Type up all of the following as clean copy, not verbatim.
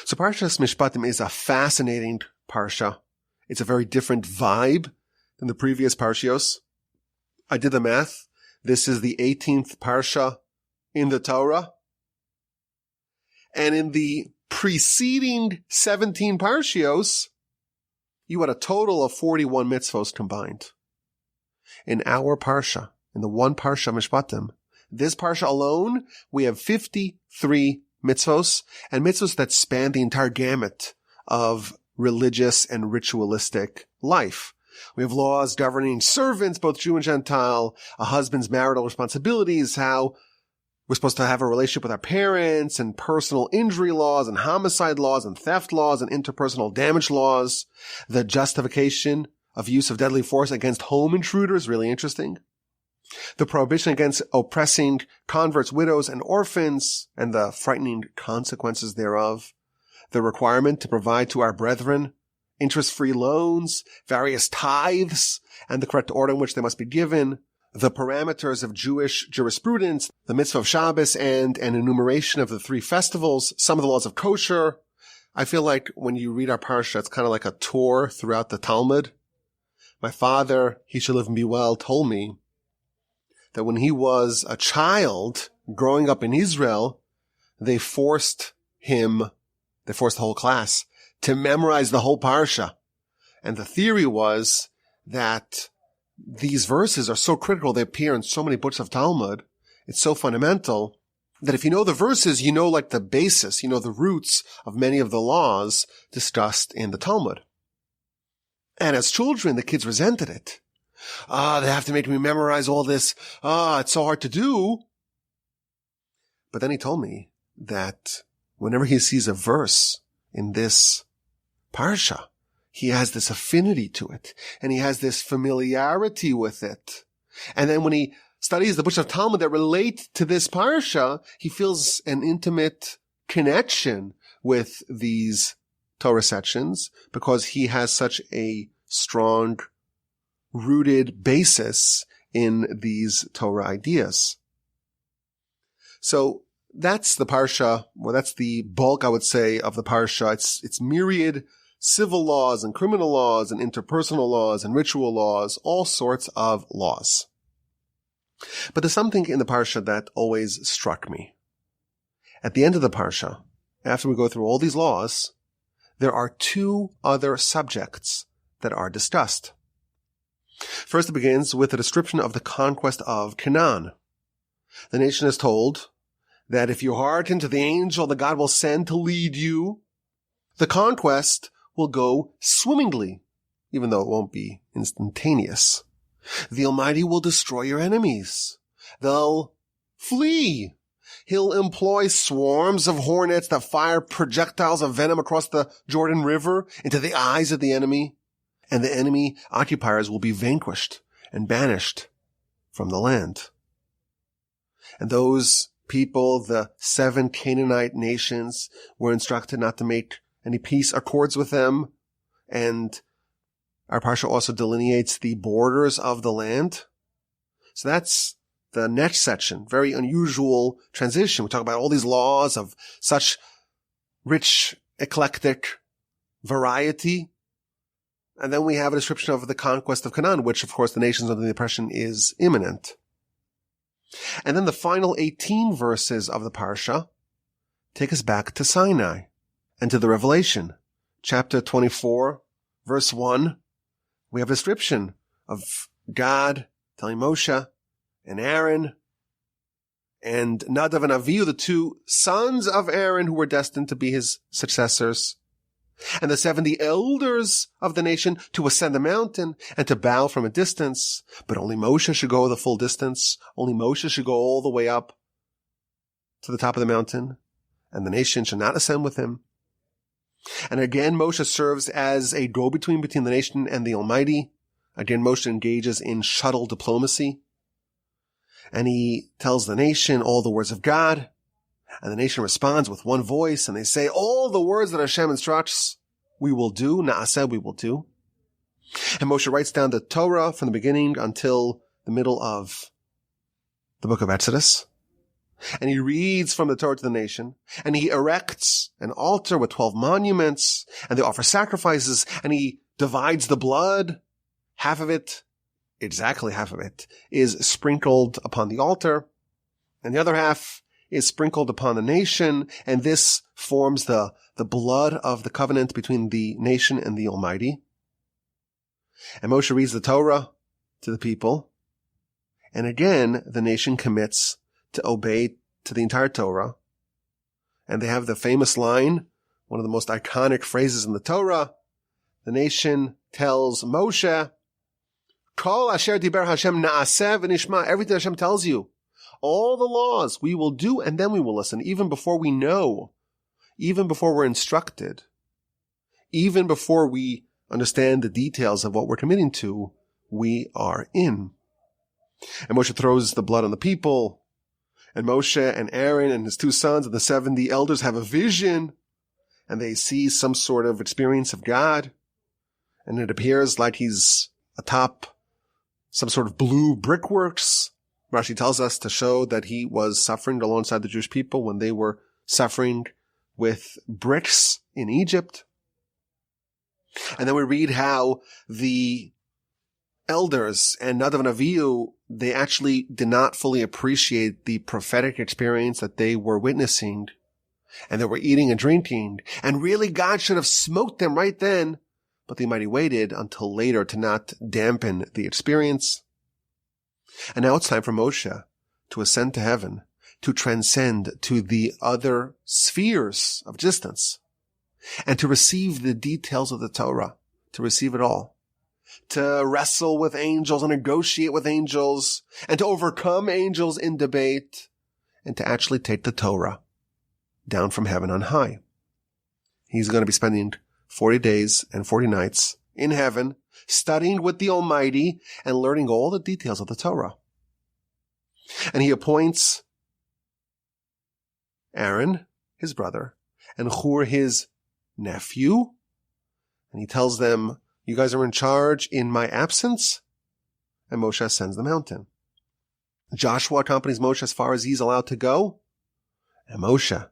So Parshas Mishpatim is a fascinating parsha. It's a very different vibe than the previous parshios. I did the math. This is the 18th parsha in the Torah. And in the preceding 17 parshios, you had a total of 41 mitzvos combined. In our parsha, in the one parsha Mishpatim, this parsha alone, we have 53 mitzvos, and mitzvos that span the entire gamut of religious and ritualistic life. We have laws governing servants, both Jew and Gentile, a husband's marital responsibilities, how we're supposed to have a relationship with our parents, and personal injury laws, and homicide laws, and theft laws, and interpersonal damage laws. The justification of use of deadly force against home intruders, really interesting. The prohibition against oppressing converts, widows, and orphans, and the frightening consequences thereof. The requirement to provide to our brethren interest-free loans, various tithes, and the correct order in which they must be given. The parameters of Jewish jurisprudence, the mitzvah of Shabbos, and an enumeration of the 3 festivals, some of the laws of kosher. I feel like when you read our parsha, it's kind of like a tour throughout the Talmud. My father, he should live and be well, told me that when he was a child growing up in Israel, they forced the whole class to memorize the whole parsha. And the theory was that these verses are so critical, they appear in so many books of Talmud, it's so fundamental, that if you know the verses, you know like the basis, you know the roots of many of the laws discussed in the Talmud. And as children, the kids resented it. They have to make me memorize all this. It's so hard to do. But then he told me that whenever he sees a verse in this parsha, he has this affinity to it, and he has this familiarity with it. And then when he studies the books of Talmud that relate to this parsha, he feels an intimate connection with these Torah sections because he has such a strong, rooted basis in these Torah ideas. So that's the parsha. Well, that's the bulk, I would say, of the parsha. It's myriad civil laws and criminal laws and interpersonal laws and ritual laws, all sorts of laws. But there's something in the parsha that always struck me. At the end of the parsha, after we go through all these laws, there are 2 other subjects that are discussed. First, it begins with a description of the conquest of Canaan. The nation is told that if you hearken to the angel that God will send to lead you, the conquest will go swimmingly, even though it won't be instantaneous. The Almighty will destroy your enemies. They'll flee. He'll employ swarms of hornets that fire projectiles of venom across the Jordan River into the eyes of the enemy, and the enemy occupiers will be vanquished and banished from the land. And those people, the 7 Canaanite nations, were instructed not to make any peace accords with them. And our parsha also delineates the borders of the land. So that's the next section. Very unusual transition. We talk about all these laws of such rich, eclectic variety. And then we have a description of the conquest of Canaan, which, of course, the nations under the oppression is imminent. And then the final 18 verses of the parsha take us back to Sinai and to the Revelation. Chapter 24, verse 1, we have a description of God telling Moshe and Aaron and Nadav and Avihu, the 2 sons of Aaron who were destined to be his successors, and the 70 elders of the nation to ascend the mountain and to bow from a distance. But only Moshe should go the full distance. Only Moshe should go all the way up to the top of the mountain, and the nation should not ascend with him. And again, Moshe serves as a go-between between the nation and the Almighty. Again, Moshe engages in shuttle diplomacy. And he tells the nation all the words of God. And the nation responds with one voice, and they say, all the words that Hashem instructs, we will do. Na'aseh, we will do. And Moshe writes down the Torah from the beginning until the middle of the book of Exodus. and he reads from the Torah to the nation, and he erects an altar with 12 monuments, and they offer sacrifices, and he divides the blood. Exactly half of it, is sprinkled upon the altar, and the other half is sprinkled upon the nation, and this forms the blood of the covenant between the nation and the Almighty. And Moshe reads the Torah to the people, and again, the nation commits to obey to the entire Torah. And they have the famous line, one of the most iconic phrases in the Torah. The nation tells Moshe, Kol asher diber Hashem na'aseh v'nishma. Everything Hashem tells you, all the laws we will do, and then we will listen, even before we know, even before we're instructed, even before we understand the details of what we're committing to, we are in. And Moshe throws the blood on the people, and Moshe and Aaron and his 2 sons and the 70 elders have a vision, and they see some sort of experience of God, and it appears like he's atop some sort of blue brickworks. Rashi tells us to show that he was suffering alongside the Jewish people when they were suffering with bricks in Egypt. And then we read how the elders and Nadav and Avihu, they actually did not fully appreciate the prophetic experience that they were witnessing, and they were eating and drinking, and really God should have smote them right then, but the Almighty waited until later to not dampen the experience. And now it's time for Moshe to ascend to heaven, to transcend to the other spheres of existence, and to receive the details of the Torah, to receive it all, to wrestle with angels and negotiate with angels, and to overcome angels in debate, and to actually take the Torah down from heaven on high. He's going to be spending 40 days and 40 nights in heaven, studying with the Almighty and learning all the details of the Torah. And he appoints Aaron, his brother, and Hur, his nephew, and he tells them, you guys are in charge in my absence, and Moshe ascends the mountain. Joshua accompanies Moshe as far as he's allowed to go, and Moshe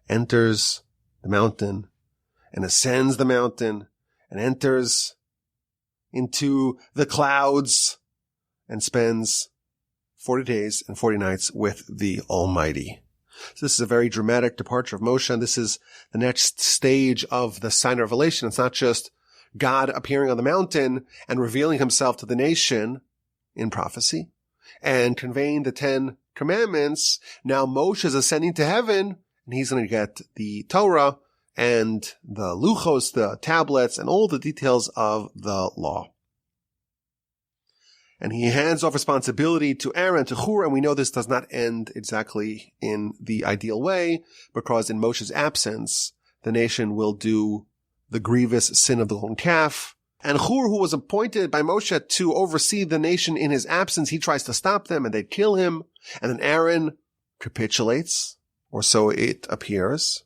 enters the mountain and ascends the mountain and enters into the clouds and spends 40 days and 40 nights with the Almighty. So this is a very dramatic departure of Moshe, and this is the next stage of the Sinai Revelation. It's not just God appearing on the mountain and revealing himself to the nation in prophecy and conveying the 10 commandments. Now Moshe is ascending to heaven, and he's going to get the Torah and the luchos, the tablets, and all the details of the law. And he hands off responsibility to Aaron, to Hur, and we know this does not end exactly in the ideal way, because in Moshe's absence, the nation will do the grievous sin of the golden calf. And Hur, who was appointed by Moshe to oversee the nation in his absence, he tries to stop them, and they kill him. And then Aaron capitulates, or so it appears.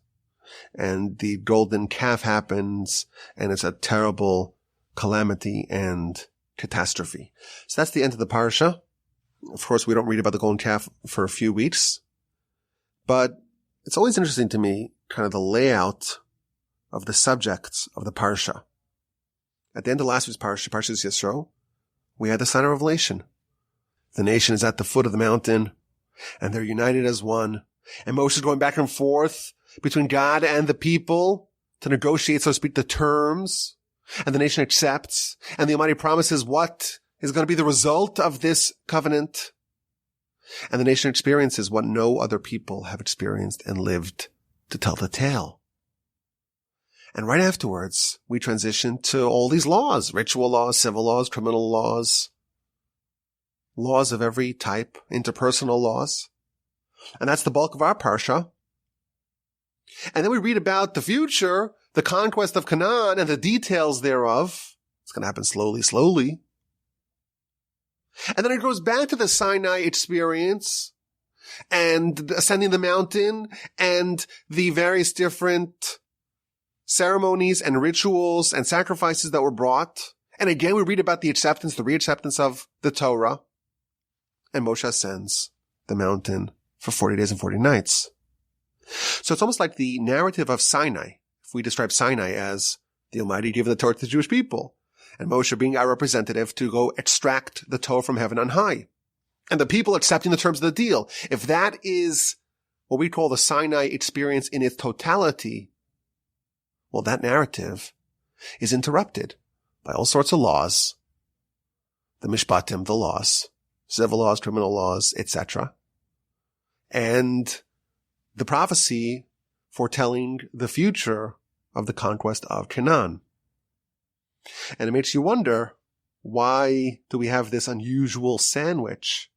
And the golden calf happens, and it's a terrible calamity and catastrophe. So that's the end of the parsha. Of course, we don't read about the golden calf for a few weeks, but it's always interesting to me, kind of the layout of the subjects of the parsha. At the end of last week's parsha, Parshas Yisro, we had the Sinai Revelation. The nation is at the foot of the mountain, and they're united as one. And Moshe is going back and forth between God and the people to negotiate, so to speak, the terms. And the nation accepts, and the Almighty promises what is going to be the result of this covenant. And the nation experiences what no other people have experienced and lived to tell the tale. And right afterwards, we transition to all these laws, ritual laws, civil laws, criminal laws, laws of every type, interpersonal laws. And that's the bulk of our parsha. And then we read about the future, the conquest of Canaan and the details thereof. It's going to happen slowly. And then it goes back to the Sinai experience and ascending the mountain and the various different ceremonies and rituals and sacrifices that were brought. And again, we read about the acceptance, the reacceptance of the Torah. And Moshe ascends the mountain for 40 days and 40 nights. So it's almost like the narrative of Sinai. If we describe Sinai as the Almighty giving the Torah to the Jewish people, and Moshe being our representative to go extract the Torah from heaven on high, and the people accepting the terms of the deal. If that is what we call the Sinai experience in its totality, well, that narrative is interrupted by all sorts of laws, the Mishpatim, the laws, civil laws, criminal laws, etc., and the prophecy foretelling the future of the conquest of Canaan. And it makes you wonder, why do we have this unusual sandwich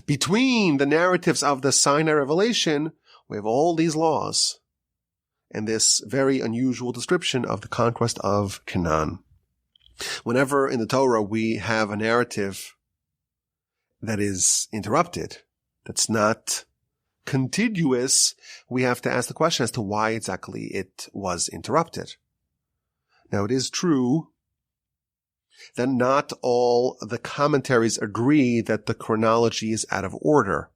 between the narratives of the Sinai Revelation? We have all these laws and this very unusual description of the conquest of Canaan. Whenever in the Torah we have a narrative that is interrupted, that's not contiguous, we have to ask the question as to why exactly it was interrupted. Now, it is true that not all the commentaries agree that the chronology is out of order.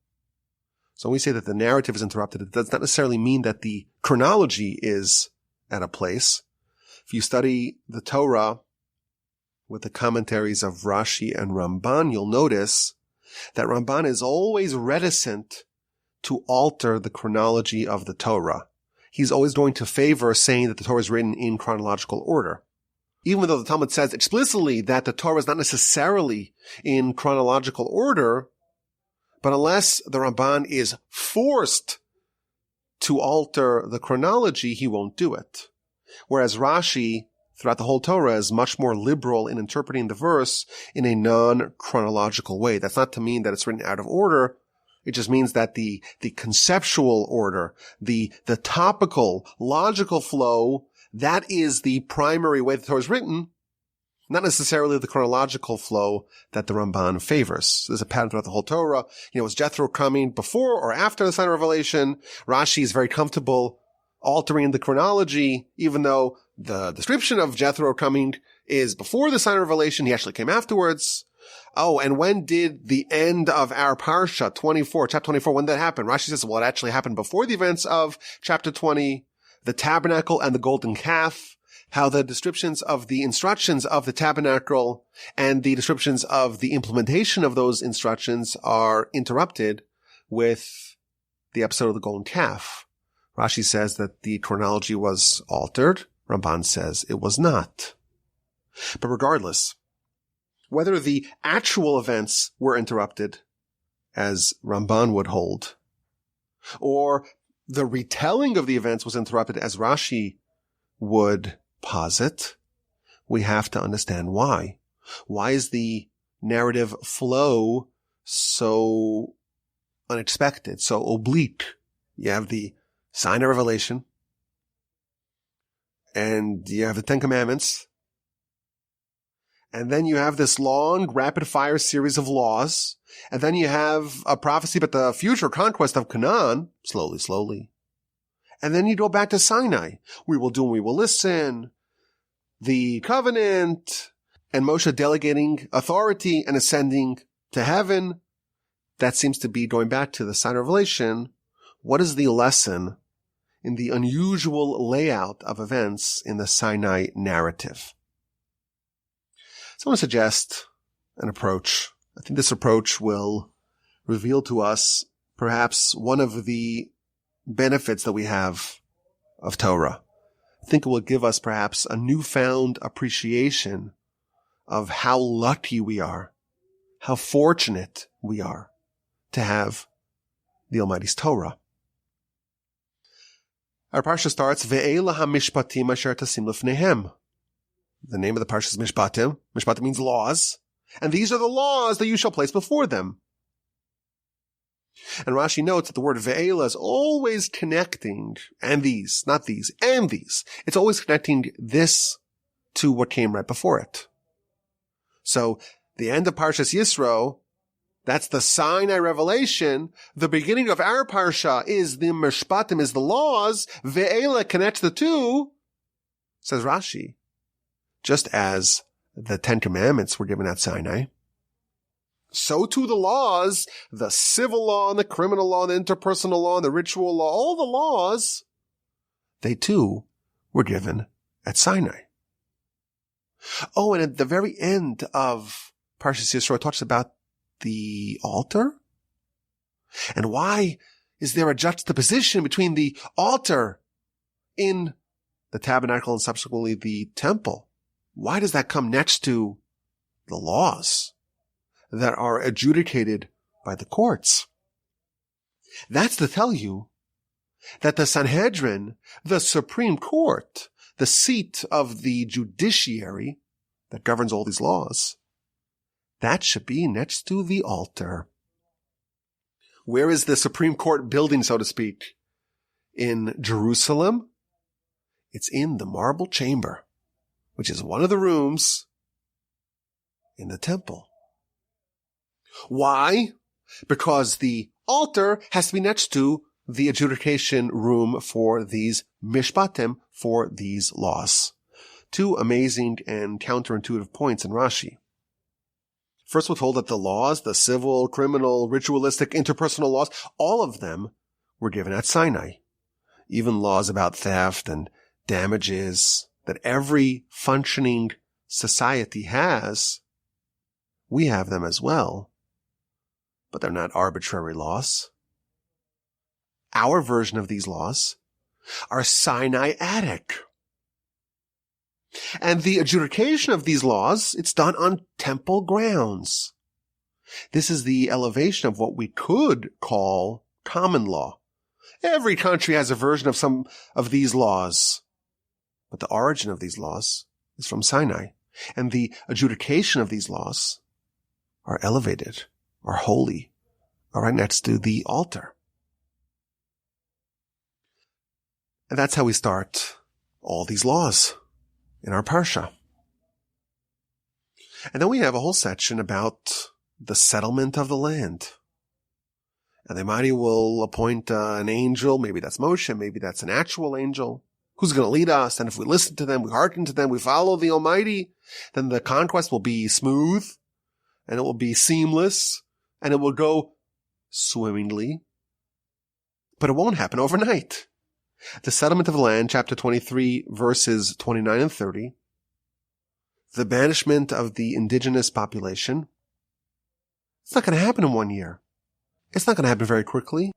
So when we say that the narrative is interrupted, it does not necessarily mean that the chronology is out of place. If you study the Torah with the commentaries of Rashi and Ramban, you'll notice that Ramban is always reticent to alter the chronology of the Torah. He's always going to favor saying that the Torah is written in chronological order. Even though the Talmud says explicitly that the Torah is not necessarily in chronological order, but unless the Ramban is forced to alter the chronology, he won't do it. Whereas Rashi, throughout the whole Torah, is much more liberal in interpreting the verse in a non-chronological way. That's not to mean that it's written out of order. It just means that the conceptual order, the topical, logical flow, that is the primary way the Torah is written, not necessarily the chronological flow that the Ramban favors. There's a pattern throughout the whole Torah. Was Jethro coming before or after the Sinai Revelation? Rashi is very comfortable altering the chronology, even though the description of Jethro coming is before the Sinai Revelation. He actually came afterwards. Oh, and when did the end of our Parsha, chapter 24, when did that happen? Rashi says, well, it actually happened before the events of chapter 20, the tabernacle and the golden calf, how the descriptions of the instructions of the tabernacle and the descriptions of the implementation of those instructions are interrupted with the episode of the golden calf. Rashi says that the chronology was altered. Ramban says it was not. But regardless, whether the actual events were interrupted, as Ramban would hold, or the retelling of the events was interrupted, as Rashi would posit, we have to understand why. Why is the narrative flow so unexpected, so oblique? You have the Sinai Revelation, and you have the Ten Commandments, and then you have this long, rapid-fire series of laws. And then you have a prophecy about the future conquest of Canaan, slowly. And then you go back to Sinai. We will do and we will listen. The covenant, and Moshe delegating authority and ascending to heaven. That seems to be going back to the Sinai Revelation. What is the lesson in the unusual layout of events in the Sinai narrative? So I want to suggest an approach. I think this approach will reveal to us perhaps one of the benefits that we have of Torah. I think it will give us perhaps a newfound appreciation of how lucky we are, how fortunate we are to have the Almighty's Torah. Our Parsha starts, Ve'ela ha-mishpatim asher tasim lefnehem. The name of the Parsha is Mishpatim. Mishpatim means laws. And these are the laws that you shall place before them. And Rashi notes that the word ve'ela is always connecting, and these, not these, and these. It's always connecting this to what came right before it. So the end of Parshas Yisro, that's the Sinai Revelation. The beginning of our Parsha is the Mishpatim, is the laws. Ve'ela connects the two, says Rashi. Just as the Ten Commandments were given at Sinai, so too the laws, the civil law and the criminal law, and the interpersonal law and the ritual law, all the laws, they too were given at Sinai. Oh, and at the very end of Parshas Yisro, it talks about the altar. And why is there a juxtaposition between the altar in the tabernacle and subsequently the temple? Why does that come next to the laws that are adjudicated by the courts? That's to tell you that the Sanhedrin, the Supreme Court, the seat of the judiciary that governs all these laws, that should be next to the altar. Where is the Supreme Court building, so to speak? In Jerusalem? It's in the marble chamber, which is one of the rooms in the temple. Why? Because the altar has to be next to the adjudication room for these Mishpatim, for these laws. Two amazing and counterintuitive points in Rashi. First, we're told that the laws, the civil, criminal, ritualistic, interpersonal laws, all of them were given at Sinai. Even laws about theft and damages that every functioning society has, we have them as well. But they're not arbitrary laws. Our version of these laws are Sinaitic. And the adjudication of these laws, it's done on temple grounds. This is the elevation of what we could call common law. Every country has a version of some of these laws. But the origin of these laws is from Sinai. And the adjudication of these laws are elevated, are holy, are right next to the altar. And that's how we start all these laws in our Parsha. And then we have a whole section about the settlement of the land. And the Almighty will appoint an angel, maybe that's Moshe, maybe that's an actual angel, who's going to lead us. And if we listen to them, we hearken to them, we follow the Almighty, then the conquest will be smooth, and it will be seamless, and it will go swimmingly. But it won't happen overnight. The settlement of the land, chapter 23, verses 29 and 30. The banishment of the indigenous population. It's not going to happen in 1 year. It's not going to happen very quickly.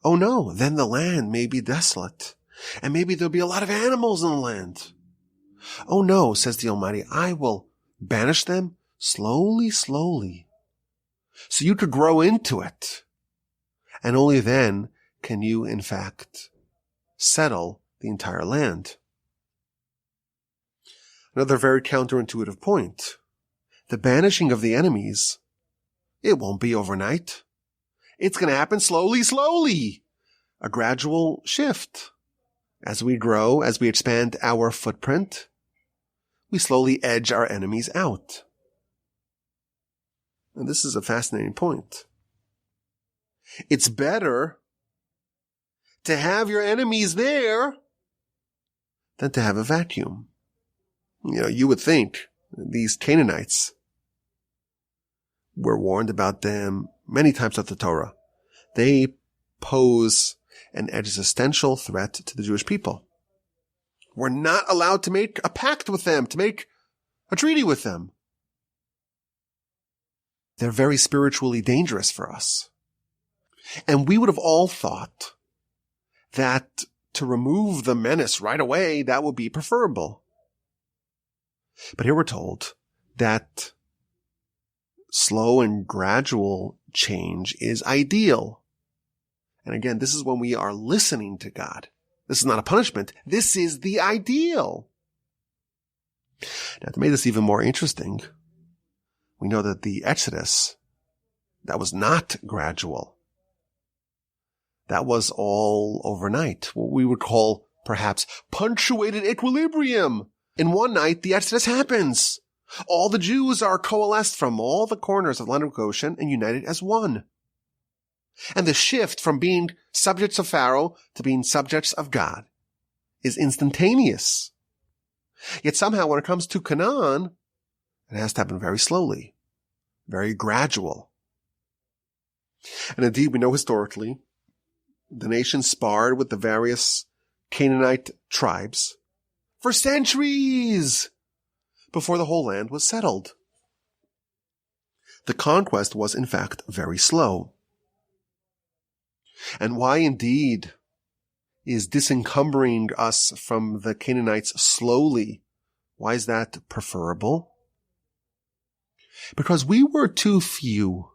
Oh no, then the land may be desolate. And maybe there'll be a lot of animals in the land. Oh no, says the Almighty, I will banish them slowly, slowly. So you could grow into it. And only then can you, in fact, settle the entire land. Another very counterintuitive point. The banishing of the enemies, it won't be overnight. It's going to happen slowly, slowly. A gradual shift. As we grow, as we expand our footprint, we slowly edge our enemies out. And this is a fascinating point. It's better to have your enemies there than to have a vacuum. You know, you would think these Canaanites, were warned about them many times of the Torah. They pose an existential threat to the Jewish people. We're not allowed to make a pact with them, to make a treaty with them. They're very spiritually dangerous for us. And we would have all thought that to remove the menace right away, that would be preferable. But here we're told that slow and gradual change is ideal. And again, this is when we are listening to God. This is not a punishment. This is the ideal. Now, to make this even more interesting, we know that the Exodus, that was not gradual. That was all overnight, what we would call perhaps punctuated equilibrium. In one night, the Exodus happens. All the Jews are coalesced from all the corners of the land of Goshen and united as one. And the shift from being subjects of Pharaoh to being subjects of God is instantaneous. Yet somehow when it comes to Canaan, it has to happen very slowly, very gradual. And indeed, we know historically, the nation sparred with the various Canaanite tribes for centuries before the whole land was settled. The conquest was, in fact, very slow. And why indeed is disencumbering us from the Canaanites slowly? Why is that preferable? Because we were too few,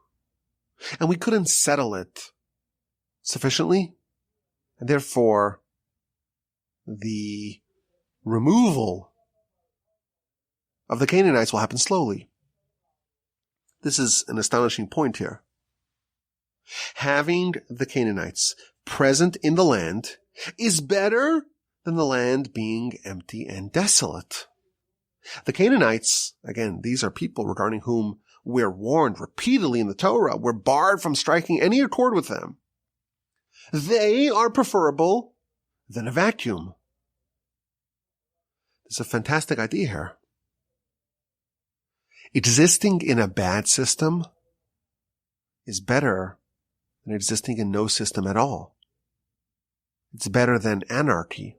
and we couldn't settle it sufficiently, and therefore the removal of the Canaanites will happen slowly. This is an astonishing point here. Having the Canaanites present in the land is better than the land being empty and desolate. The Canaanites, again, these are people regarding whom we're warned repeatedly in the Torah. We're barred from striking any accord with them. They are preferable than a vacuum. There's a fantastic idea here. Existing in a bad system is better than existing in no system at all. It's better than anarchy.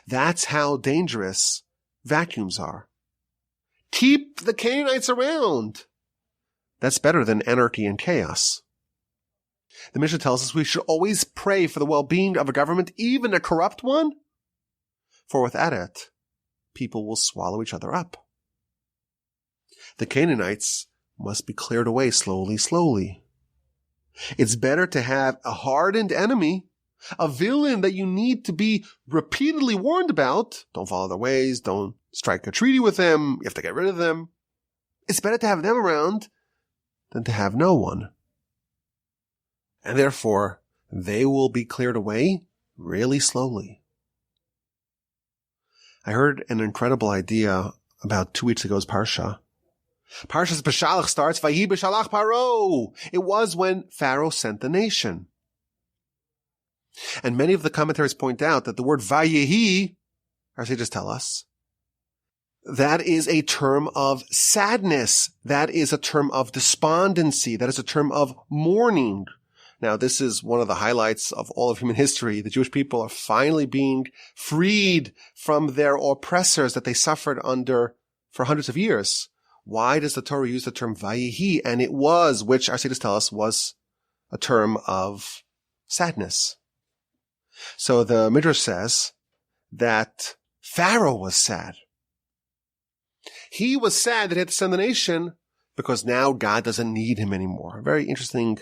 That's how dangerous vacuums are. Keep the Canaanites around. That's better than anarchy and chaos. The Mishnah tells us we should always pray for the well-being of a government, even a corrupt one, for without it, people will swallow each other up. The Canaanites must be cleared away slowly, slowly. It's better to have a hardened enemy, a villain that you need to be repeatedly warned about. Don't follow their ways. Don't strike a treaty with them. You have to get rid of them. It's better to have them around than to have no one. And therefore, they will be cleared away really slowly. I heard an incredible idea about 2 weeks ago's Parsha. Parsha's Beshalach starts, Vayi Beshalach Paro. It was when Pharaoh sent the nation. And many of the commentaries point out that the word Vayehi, our sages tell us, that is a term of sadness. That is a term of despondency. That is a term of mourning. Now, this is one of the highlights of all of human history. The Jewish people are finally being freed from their oppressors that they suffered under for hundreds of years. Why does the Torah use the term Vayehi? And it was, which our sages tell us, was a term of sadness. So the Midrash says that Pharaoh was sad. He was sad that he had to send the nation because now God doesn't need him anymore. Very interesting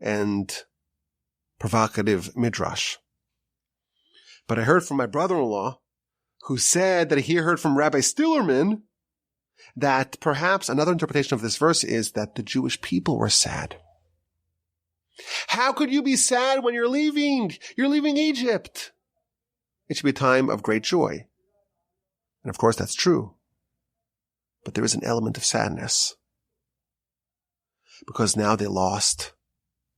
and provocative midrash. But I heard from my brother-in-law, who said that he heard from Rabbi Stillerman that perhaps another interpretation of this verse is that the Jewish people were sad. How could you be sad when you're leaving? You're leaving Egypt. It should be a time of great joy. And of course that's true. But there is an element of sadness. Because now they lost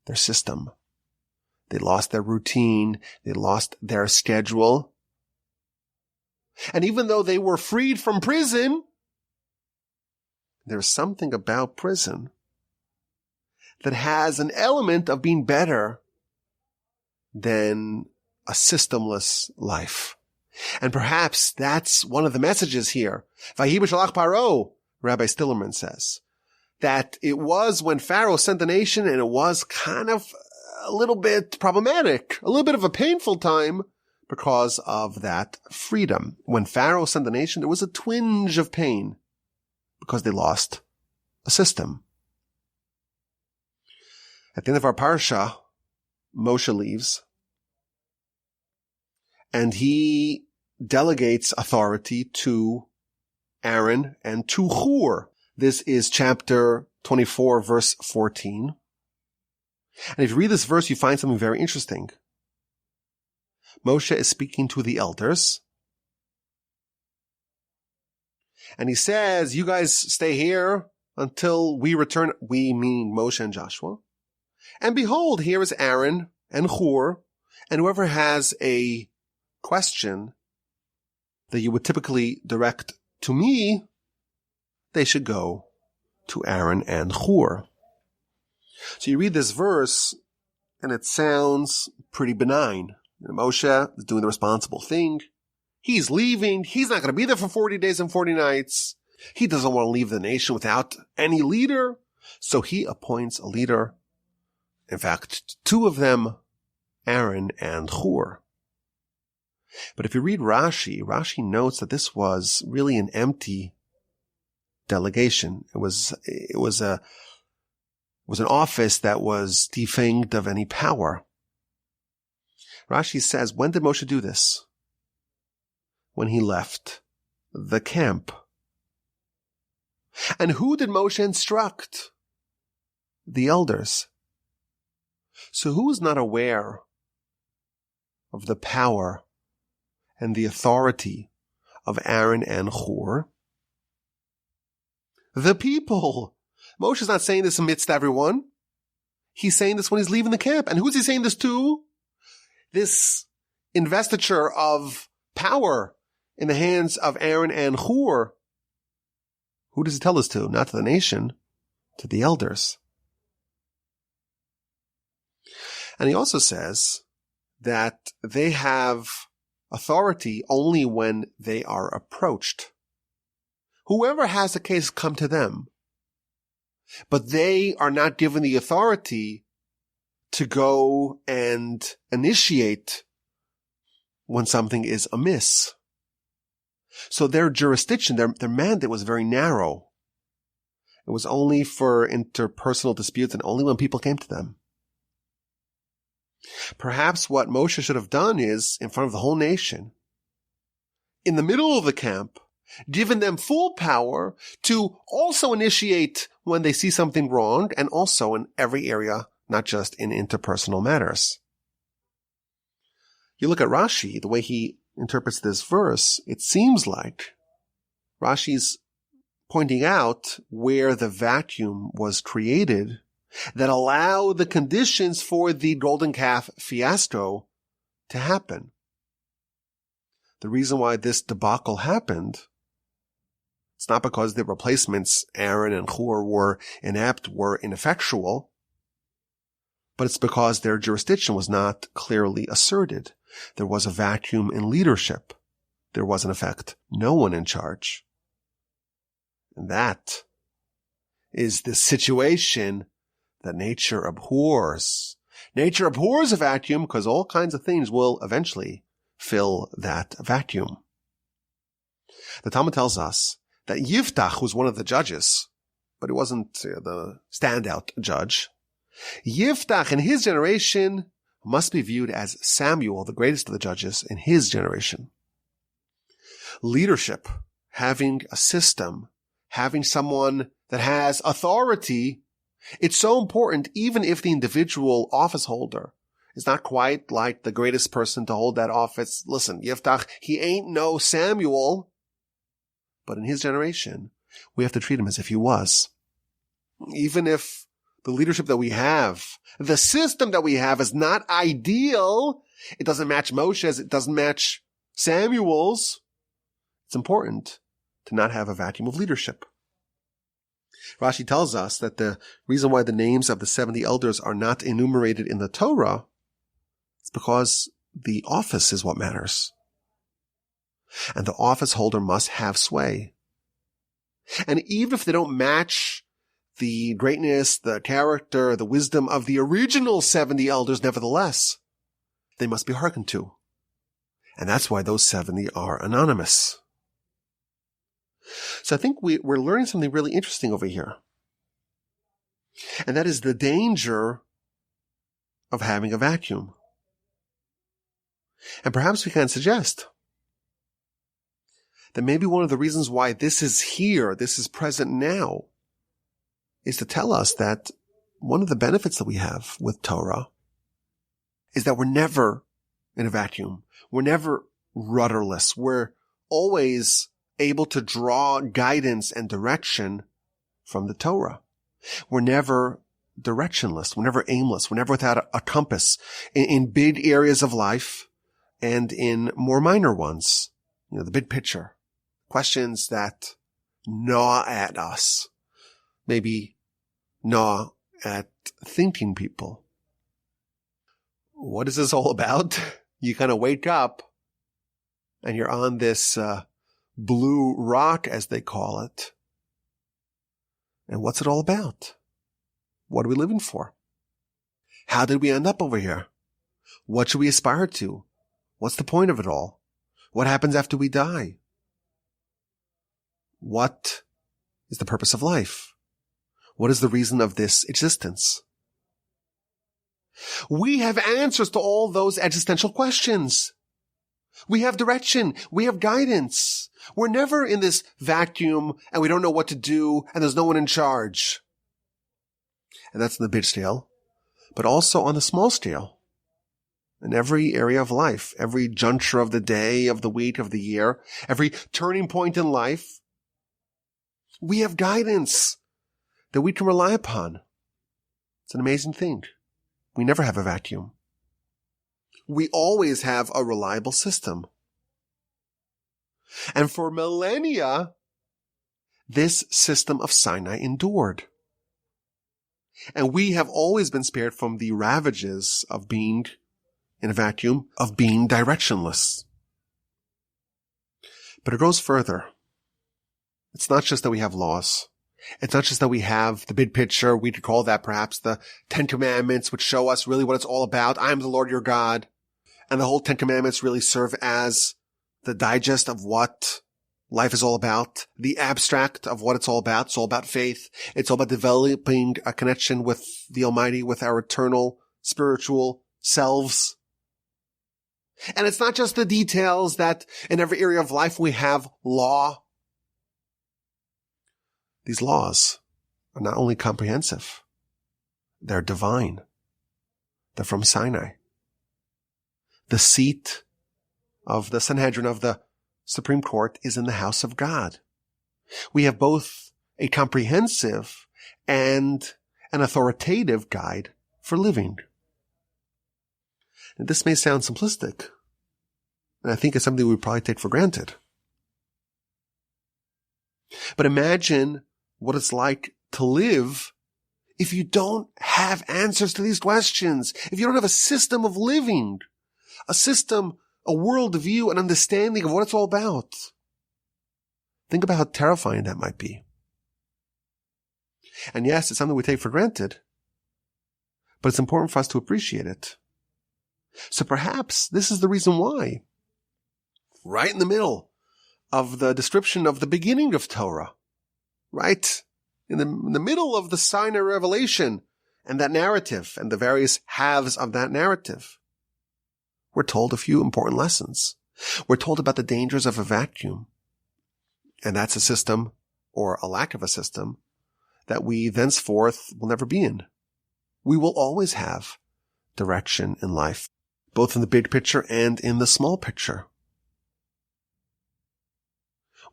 their system. They lost their routine. They lost their schedule. And even though they were freed from prison, there's something about prison that has an element of being better than a systemless life. And perhaps that's one of the messages here. Vayi b'shalach paro, Rabbi Stillerman says, that it was when Pharaoh sent the nation and it was kind of a little bit problematic, a little bit of a painful time because of that freedom. When Pharaoh sent the nation, there was a twinge of pain because they lost a system. At the end of our Parsha, Moshe leaves and he delegates authority to Aaron and to Hur. This is chapter 24, verse 14. And if you read this verse, you find something very interesting. Moshe is speaking to the elders. And he says, you guys stay here until we return. We mean Moshe and Joshua. And behold, here is Aaron and Hur, and whoever has a question that you would typically direct to me, they should go to Aaron and Hur. So you read this verse, and it sounds pretty benign. Moshe is doing the responsible thing. He's leaving. He's not going to be there for 40 days and 40 nights. He doesn't want to leave the nation without any leader. So he appoints a leader. In fact, two of them, Aaron and Hur. But if you read Rashi notes that this was really an empty delegation. It was an office that was defanged of any power. Rashi says, when did Moshe do this? When he left the camp. And who did Moshe instruct? The elders. So who is not aware of the power and the authority of Aaron and Hur? The people. Moshe is not saying this amidst everyone. He's saying this when he's leaving the camp. And who's he saying this to? This investiture of power in the hands of Aaron and Hur. Who does he tell this to? Not to the nation, to the elders. And he also says that they have authority only when they are approached. Whoever has a case come to them, but they are not given the authority to go and initiate when something is amiss. So their jurisdiction, their mandate was very narrow. It was only for interpersonal disputes and only when people came to them. Perhaps what Moshe should have done is, in front of the whole nation, in the middle of the camp, given them full power to also initiate when they see something wrong, and also in every area, not just in interpersonal matters. You look at Rashi, the way he interprets this verse, it seems like Rashi's pointing out where the vacuum was created that allowed the conditions for the golden calf fiasco to happen. The reason why this debacle happened, it's not because the replacements, Aaron and Hur, were inept, were ineffectual, but it's because their jurisdiction was not clearly asserted. There was a vacuum in leadership. There was, in effect, no one in charge. And that is the situation that nature abhors. Nature abhors a vacuum because all kinds of things will eventually fill that vacuum. The Talmud tells us that Yiftach was one of the judges, but he wasn't the standout judge. Yiftach in his generation must be viewed as Samuel, the greatest of the judges in his generation. Leadership, having a system, having someone that has authority, it's so important even if the individual office holder is not quite like the greatest person to hold that office. Listen, Yiftach, he ain't no Samuel, but in his generation, we have to treat him as if he was. Even if the leadership that we have, the system that we have is not ideal, it doesn't match Moshe's, it doesn't match Samuel's, it's important to not have a vacuum of leadership. Rashi tells us that the reason why the names of the 70 elders are not enumerated in the Torah is because the office is what matters. And the office holder must have sway. And even if they don't match the greatness, the character, the wisdom of the original 70 elders, nevertheless, they must be hearkened to. And that's why those 70 are anonymous. So I think we're learning something really interesting over here. And that is the danger of having a vacuum. And perhaps we can suggest that maybe one of the reasons why this is here, this is present now, is to tell us that one of the benefits that we have with Torah is that we're never in a vacuum. We're never rudderless. We're always able to draw guidance and direction from the Torah. We're never directionless. We're never aimless. We're never without a compass in big areas of life and in more minor ones. The big picture. Questions that gnaw at us. maybe gnaw at thinking people. What is this all about? You kind of wake up and you're on this blue rock, as they call it. And what's it all about? What are we living for? How did we end up over here? What should we aspire to? What's the point of it all? What happens after we die? What is the purpose of life? What is the reason of this existence? We have answers to all those existential questions. We have direction. We have guidance. We're never in this vacuum and we don't know what to do and there's no one in charge. And that's in the big scale, but also on the small scale. In every area of life, every juncture of the day, of the week, of the year, every turning point in life, we have guidance that we can rely upon. It's an amazing thing. We never have a vacuum. We always have a reliable system. And for millennia, this system of Sinai endured. And we have always been spared from the ravages of being in a vacuum, of being directionless. But it goes further. It's not just that we have laws. It's not just that we have the big picture. We could call that perhaps the 10 Commandments, which show us really what it's all about. I am the Lord your God. And the whole 10 Commandments really serve as the digest of what life is all about, the abstract of what it's all about. It's all about faith. It's all about developing a connection with the Almighty, with our eternal spiritual selves. And it's not just the details that in every area of life we have law. These laws are not only comprehensive, they're divine. They're from Sinai. The seat of the Sanhedrin, of the Supreme Court, is in the house of God. We have both a comprehensive and an authoritative guide for living. And this may sound simplistic, and I think it's something we probably take for granted. But imagine what it's like to live if you don't have answers to these questions, if you don't have a system of living, a system, a worldview, an understanding of what it's all about. Think about how terrifying that might be. And yes, it's something we take for granted, but it's important for us to appreciate it. So perhaps this is the reason why, right in the middle of the description of the beginning of Torah, right in the middle of the Sinai Revelation and that narrative and the various halves of that narrative, we're told a few important lessons. We're told about the dangers of a vacuum. And that's a system, or a lack of a system, that we thenceforth will never be in. We will always have direction in life, both in the big picture and in the small picture.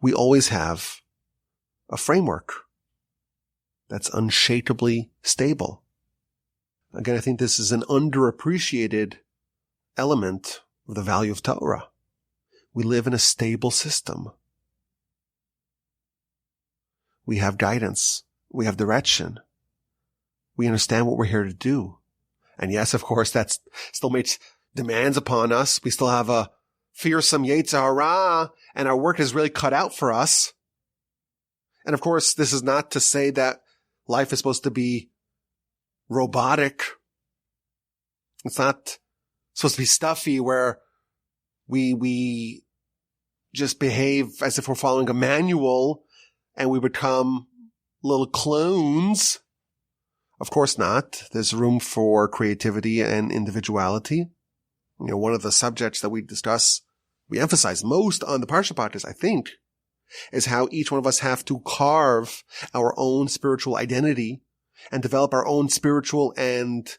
We always have a framework that's unshakably stable. Again, I think this is an underappreciated element of the value of Torah. We live in a stable system. We have guidance. We have direction. We understand what we're here to do. And yes, of course, that still makes demands upon us. We still have a fearsome Yetzer Hara, and our work is really cut out for us. And of course, this is not to say that life is supposed to be robotic. It's not supposed to be stuffy where we just behave as if we're following a manual and we become little clones. Of course not. There's room for creativity and individuality. You know, one of the subjects that we discuss, we emphasize most on the Parsha Podcast, I think, is how each one of us have to carve our own spiritual identity and develop our own spiritual and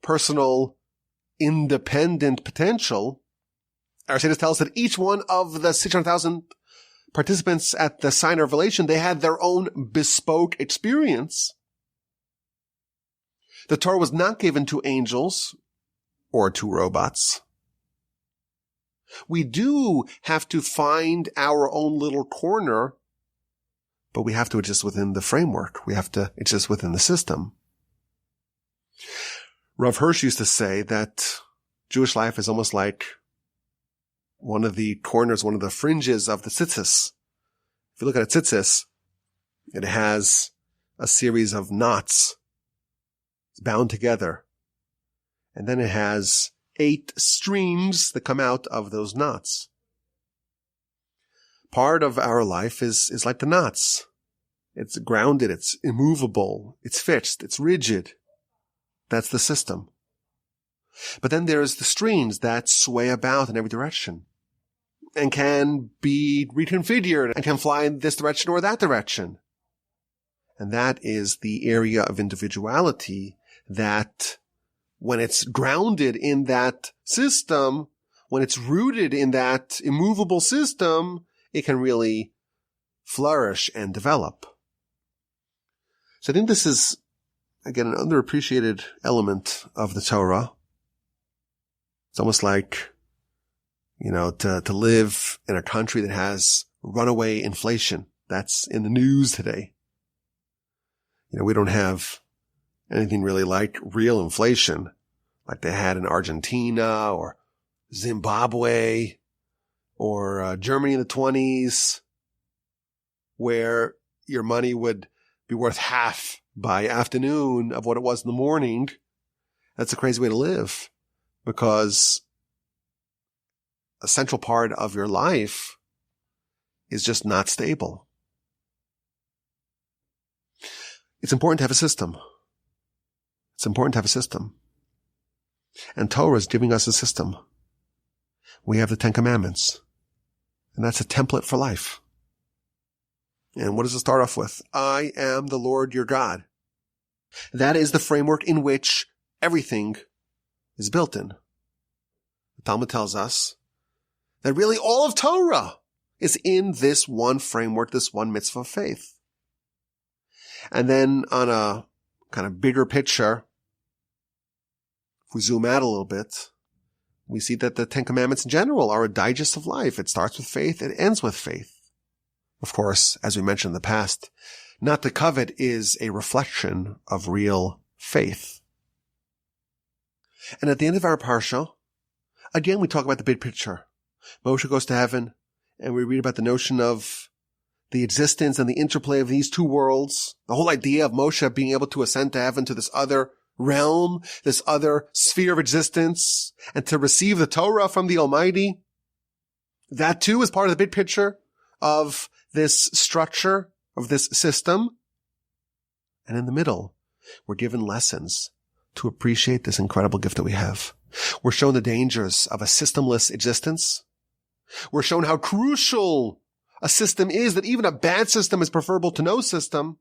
personal independent potential. Our Sages tell us that each one of the 600,000 participants at the Sinai Revelation, they had their own bespoke experience. The Torah was not given to angels or to robots. We do have to find our own little corner but we have to exist within the framework. We have to exist within the system. Rav Hirsch used to say that Jewish life is almost like one of the corners, one of the fringes of the tzitzis. If you look at a tzitzis, it has a series of knots. It's bound together. And then it has 8 streams that come out of those knots. Part of our life is like the knots. It's grounded, it's immovable, it's fixed, it's rigid. That's the system. But then there's the streams that sway about in every direction and can be reconfigured and can fly in this direction or that direction. And that is the area of individuality that, when it's grounded in that system, when it's rooted in that immovable system, it can really flourish and develop. So I think this is, again, an underappreciated element of the Torah. It's almost like, to live in a country that has runaway inflation. That's in the news today. We don't have anything really like real inflation, like they had in Argentina or Zimbabwe or Germany in the 1920s, where your money would be worth half by afternoon of what it was in the morning. That's a crazy way to live, because a central part of your life is just not stable. It's important to have a system. It's important to have a system. And Torah is giving us a system. We have the 10 Commandments. And that's a template for life. And what does it start off with? I am the Lord your God. That is the framework in which everything is built in. The Talmud tells us that really all of Torah is in this one framework, this one mitzvah of faith. And then on a kind of bigger picture, if we zoom out a little bit, we see that the 10 Commandments in general are a digest of life. It starts with faith, it ends with faith. Of course, as we mentioned in the past, not to covet is a reflection of real faith. And at the end of our Parsha, again we talk about the big picture. Moshe goes to heaven, and we read about the notion of the existence and the interplay of these two worlds, the whole idea of Moshe being able to ascend to heaven, to this other realm, this other sphere of existence, and to receive the Torah from the Almighty. That too is part of the big picture of this structure, of this system. And in the middle, we're given lessons to appreciate this incredible gift that we have. We're shown the dangers of a systemless existence. We're shown how crucial a system is, that even a bad system is preferable to no system.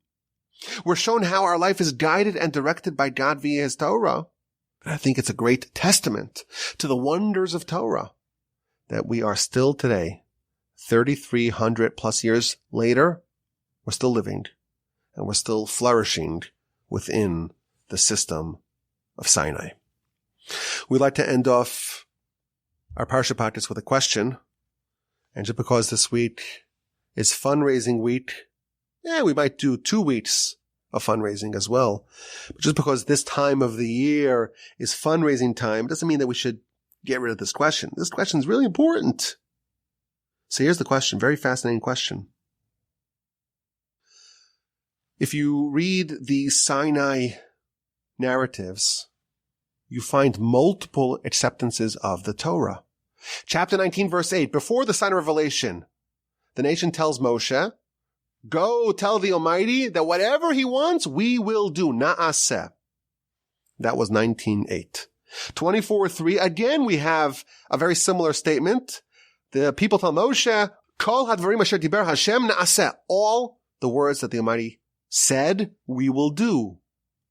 We're shown how our life is guided and directed by God via His Torah. And I think it's a great testament to the wonders of Torah that we are still today, 3,300 plus years later, we're still living and we're still flourishing within the system of Sinai. We'd like to end off our Parsha Podcast with a question. And just because this week is fundraising week, we might do 2 weeks of fundraising as well. But just because this time of the year is fundraising time doesn't mean that we should get rid of this question. This question is really important. So here's the question, very fascinating question. If you read the Sinai narratives, you find multiple acceptances of the Torah. Chapter 19, verse 8, before the Sinai Revelation, the nation tells Moshe, go tell the Almighty that whatever He wants, we will do. Na'aseh. That was 19:8. 24:3, again we have a very similar statement. The people tell Moshe, Kol hadvarim asher diber Hashem na'aseh. All the words that the Almighty said, we will do.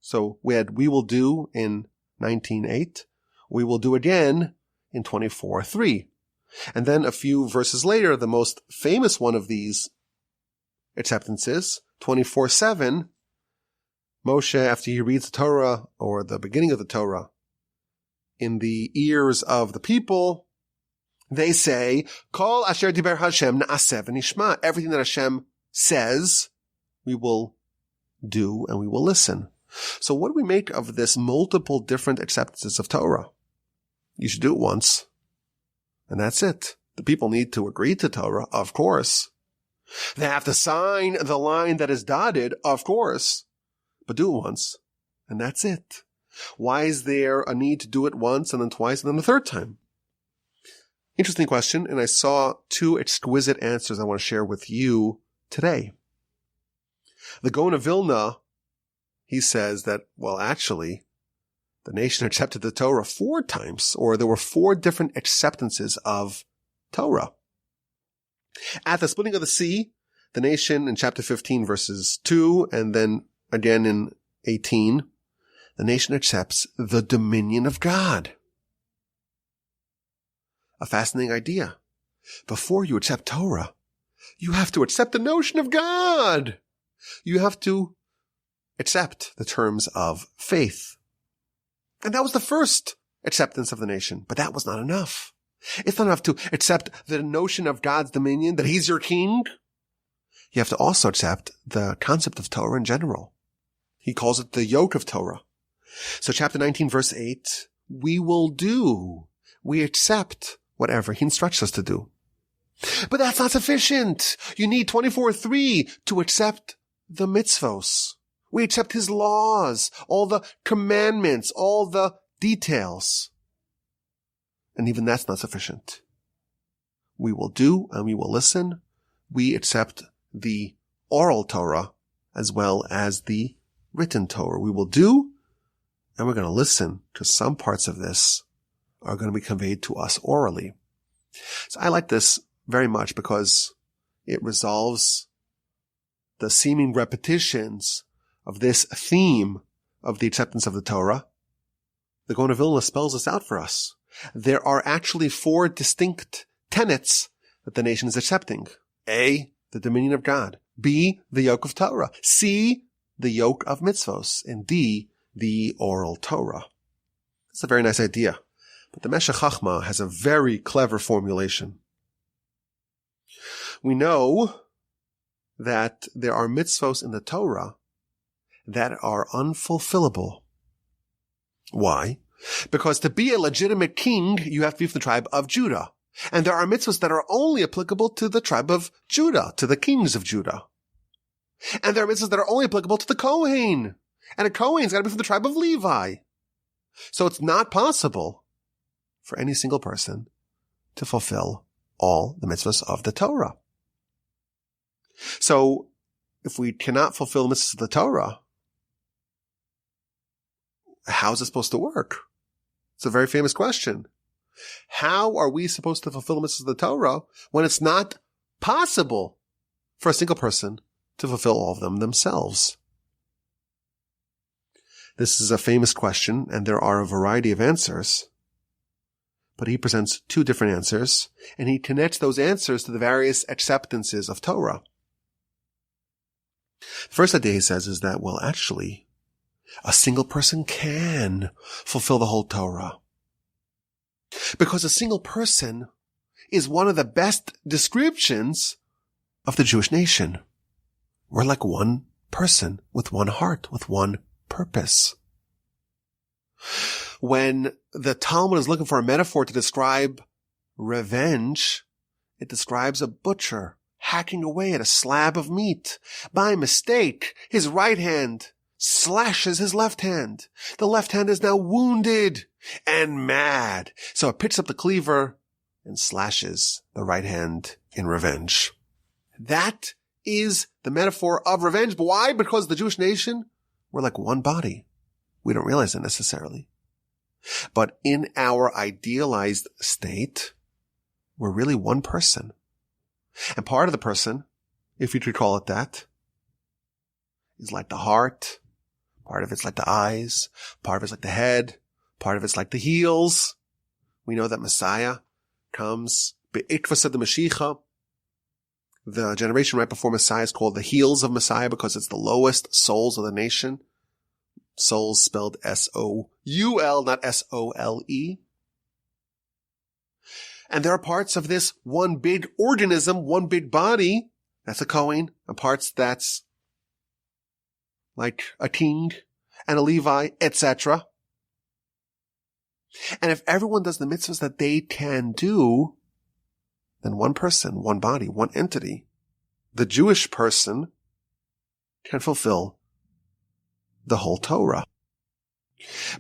So we had we will do in 19:8. We will do again in 24:3. And then a few verses later, the most famous one of these acceptances, 24:7, Moshe, after he reads the Torah, or the beginning of the Torah, in the ears of the people, they say, Kol asher diber Hashem na'aseh v'nishma. Everything that Hashem says, we will do, and we will listen. So what do we make of this multiple different acceptances of Torah? You should do it once, and that's it. The people need to agree to Torah, of course. They have to sign the line that is dotted, of course, but do it once, and that's it. Why is there a need to do it once and then twice and then the third time? Interesting question, and I saw two exquisite answers I want to share with you today. The Gaon of Vilna, he says that, well, actually, the nation accepted the Torah 4 times, or there were 4 different acceptances of Torah. At the splitting of the sea, the nation in chapter 15 verses 2, and then again in 18, the nation accepts the dominion of God. A fascinating idea. Before you accept Torah, you have to accept the notion of God. You have to accept the terms of faith. And that was the first acceptance of the nation, but that was not enough. It's not enough to accept the notion of God's dominion, that he's your king. You have to also accept the concept of Torah in general. He calls it the yoke of Torah. So chapter 19, verse 8, we accept whatever he instructs us to do. But that's not sufficient. You need 24:3 to accept the mitzvos. We accept his laws, all the commandments, all the details. And even that's not sufficient. We will do and we will listen. We accept the oral Torah as well as the written Torah. We will do and we're going to listen, because some parts of this are going to be conveyed to us orally. So I like this very much because it resolves the seeming repetitions of this theme of the acceptance of the Torah. The Gaon of Vilna spells this out for us. There are actually 4 distinct tenets that the nation is accepting. A, the dominion of God. B, the yoke of Torah. C, the yoke of mitzvos. And D, the oral Torah. It's a very nice idea. But the Meshech Chochmah has a very clever formulation. We know that there are mitzvos in the Torah that are unfulfillable. Why? Because to be a legitimate king, you have to be from the tribe of Judah. And there are mitzvahs that are only applicable to the tribe of Judah, to the kings of Judah. And there are mitzvahs that are only applicable to the Kohen. And a Kohen's got to be from the tribe of Levi. So it's not possible for any single person to fulfill all the mitzvahs of the Torah. So if we cannot fulfill the mitzvahs of the Torah, how is it supposed to work? It's a very famous question. How are we supposed to fulfill the mitzvahs of the Torah when it's not possible for a single person to fulfill all of them themselves? This is a famous question, and there are a variety of answers. But he presents 2 different answers, and he connects those answers to the various acceptances of Torah. The first idea he says is that, well, actually, a single person can fulfill the whole Torah. Because a single person is one of the best descriptions of the Jewish nation. We're like one person with one heart, with one purpose. When the Talmud is looking for a metaphor to describe revenge, it describes a butcher hacking away at a slab of meat. By mistake, his right hand slashes his left hand. The left hand is now wounded and mad. So it picks up the cleaver and slashes the right hand in revenge. That is the metaphor of revenge. But why? Because the Jewish nation, we're like one body. We don't realize it necessarily. But in our idealized state, we're really one person. And part of the person, if you could call it that, is like the heart. Part of it's like the eyes. Part of it's like the head. Part of it's like the heels. We know that Messiah comes, be'ikvasa de Mashiach. The generation right before Messiah is called the heels of Messiah because it's the lowest souls of the nation. Souls spelled S-O-U-L, not S-O-L-E. And there are parts of this one big organism, one big body, that's a Kohen, and parts that's like a king and a Levi, etc. And if everyone does the mitzvahs that they can do, then one person, one body, one entity, the Jewish person, can fulfill the whole Torah.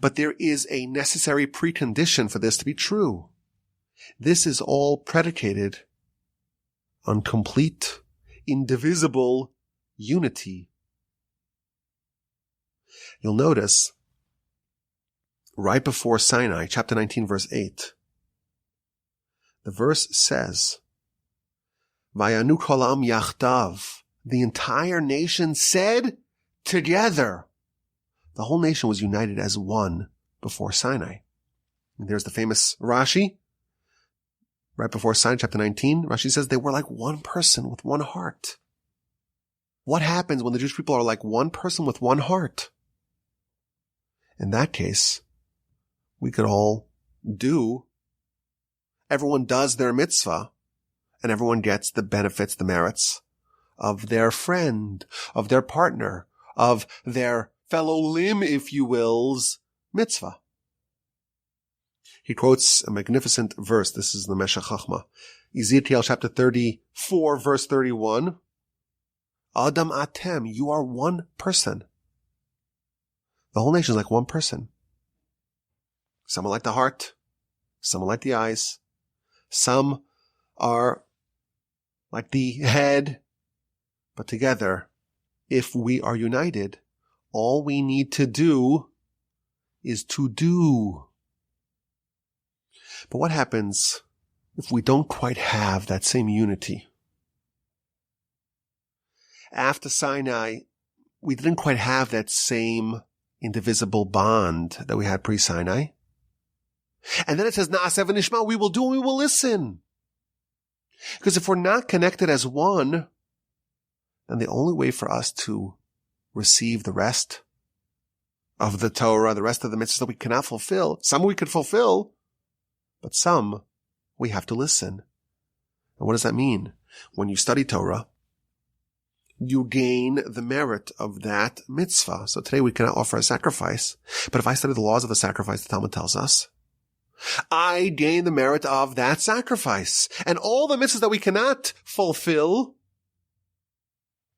But there is a necessary precondition for this to be true. This is all predicated on complete, indivisible unity. You'll notice, right before Sinai, chapter 19, verse 8, the verse says, Vayanu kol ha'am yachdav. The entire nation said together. The whole nation was united as one before Sinai. And there's the famous Rashi. Right before Sinai, chapter 19, Rashi says they were like one person with one heart. What happens when the Jewish people are like one person with one heart? In that case, we could all do, everyone does their mitzvah, and everyone gets the benefits, the merits of their friend, of their partner, of their fellow limb, if you will's, mitzvah. He quotes a magnificent verse. This is the Meshech Chochmah. Ezekiel chapter 34, verse 31. Adam atem, you are one person. The whole nation is like one person. Some are like the heart. Some are like the eyes. Some are like the head. But together, if we are united, all we need to do is to do. But what happens if we don't quite have that same unity? After Sinai, we didn't quite have that same indivisible bond that we had pre-Sinai. And then it says, Na'aseh v'nishma, we will do and we will listen. Because if we're not connected as one, then the only way for us to receive the rest of the Torah, the rest of the mitzvahs that we cannot fulfill, some we could fulfill, but some we have to listen. And what does that mean? When you study Torah, you gain the merit of that mitzvah. So today we cannot offer a sacrifice, but if I study the laws of the sacrifice, the Talmud tells us, I gain the merit of that sacrifice. And all the mitzvahs that we cannot fulfill,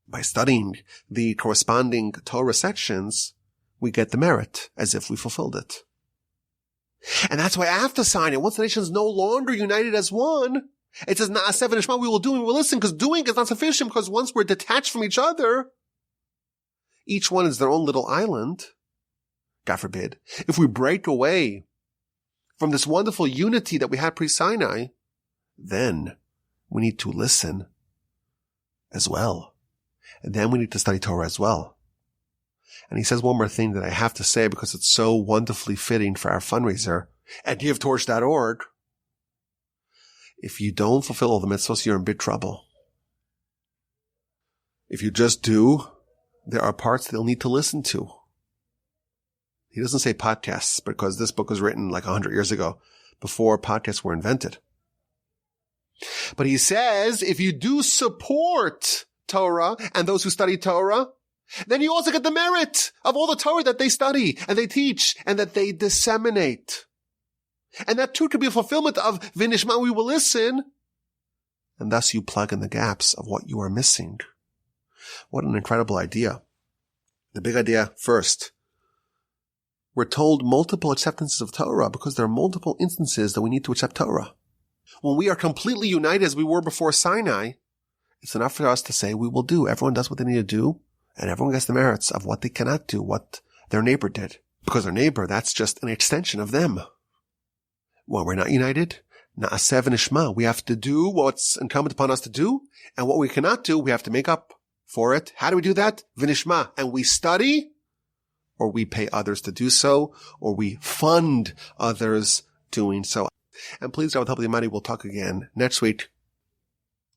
by studying the corresponding Torah sections, we get the merit as if we fulfilled it. And that's why after Sinai, once the nation is no longer united as one, it says, Na'aseh v'nishma, we will do and we will listen, because doing is not sufficient, because once we're detached from each other, each one is their own little island. God forbid. If we break away from this wonderful unity that we had pre-Sinai, then we need to listen as well. And then we need to study Torah as well. And he says one more thing that I have to say because it's so wonderfully fitting for our fundraiser at givetorch.org. If you don't fulfill all the mitzvos, you're in big trouble. If you just do, there are parts they'll need to listen to. He doesn't say podcasts because this book was written like 100 years ago, before podcasts were invented. But he says if you do support Torah and those who study Torah, then you also get the merit of all the Torah that they study and they teach and that they disseminate. And that too could be a fulfillment of V'nishma, we will listen. And thus you plug in the gaps of what you are missing. What an incredible idea. The big idea first. We're told multiple acceptances of Torah because there are multiple instances that we need to accept Torah. When we are completely united as we were before Sinai, it's enough for us to say we will do. Everyone does what they need to do, and everyone gets the merits of what they cannot do, what their neighbor did. Because their neighbor, that's just an extension of them. When we're not united, Na'aseh v'nishma, we have to do what's incumbent upon us to do, and what we cannot do, we have to make up for it. How do we do that? V'nishma. And we study, or we pay others to do so, or we fund others doing so. And please, God, with the help of the Almighty, we'll talk again next week.